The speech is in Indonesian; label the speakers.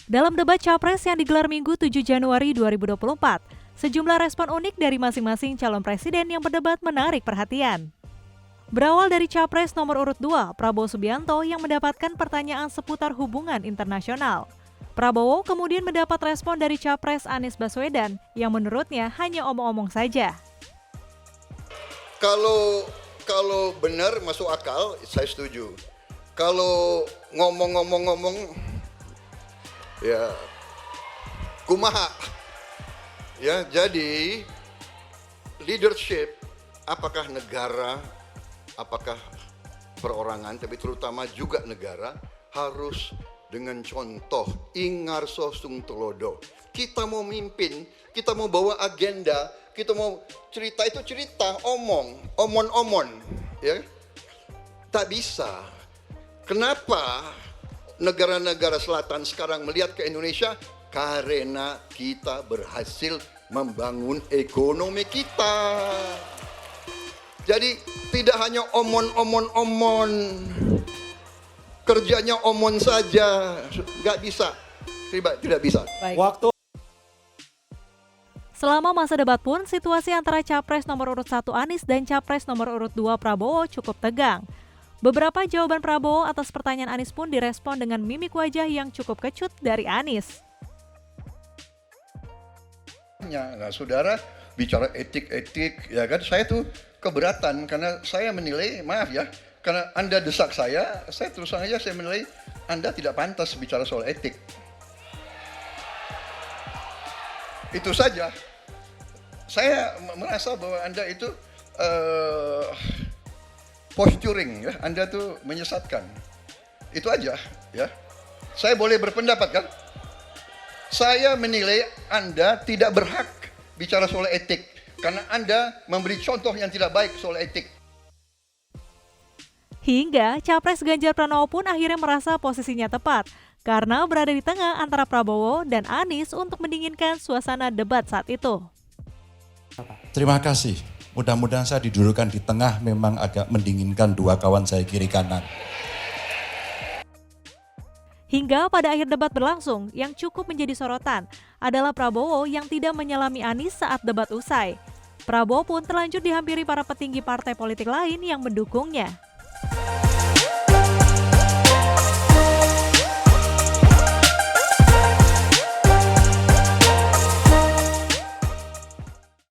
Speaker 1: Dalam debat Capres yang digelar Minggu 7 Januari 2024, sejumlah respon unik dari masing-masing calon presiden yang berdebat menarik perhatian. Berawal dari Capres nomor urut 2, Prabowo Subianto yang mendapatkan pertanyaan seputar hubungan internasional. Prabowo kemudian mendapat respon dari Capres Anies Baswedan yang menurutnya hanya omong-omong saja.
Speaker 2: Kalau benar masuk akal, saya setuju. Kalau ngomong-ngomong, ya kumaha. Ya, jadi leadership, apakah negara, apakah perorangan, tapi terutama juga negara, harus dengan contoh ingarso sung telodo. Kita mau mimpin, kita mau bawa agenda, kita mau cerita itu cerita, omon, ya. Tak bisa. Kenapa negara-negara selatan sekarang melihat ke Indonesia? Karena kita berhasil membangun ekonomi kita. Jadi tidak hanya omon, kerjanya omon saja, nggak bisa, tidak bisa.
Speaker 1: Baik. Selama masa debat pun, situasi antara Capres nomor urut 1 Anies dan Capres nomor urut 2 Prabowo cukup tegang. Beberapa jawaban Prabowo atas pertanyaan Anies pun direspon dengan mimik wajah yang cukup kecut dari Anies.
Speaker 2: Nah, saudara bicara etik, ya kan, saya tuh keberatan karena saya menilai, maaf ya, karena Anda desak saya terus terang aja saya menilai Anda tidak pantas bicara soal etik. Itu saja. Saya merasa bahwa Anda itu posturing, ya, Anda tuh menyesatkan. Itu aja, ya. Saya boleh berpendapat kan? Saya menilai Anda tidak berhak bicara soal etik karena Anda memberi contoh yang tidak baik soal etik.
Speaker 1: Hingga Capres Ganjar Pranowo pun akhirnya merasa posisinya tepat karena berada di tengah antara Prabowo dan Anies untuk mendinginkan suasana debat saat itu.
Speaker 3: Terima kasih. Mudah-mudahan saya didudukan di tengah memang agak mendinginkan dua kawan saya kiri kanan.
Speaker 1: Hingga pada akhir debat berlangsung, yang cukup menjadi sorotan adalah Prabowo yang tidak menyalami Anies saat debat usai. Prabowo pun terlanjur dihampiri para petinggi partai politik lain yang mendukungnya.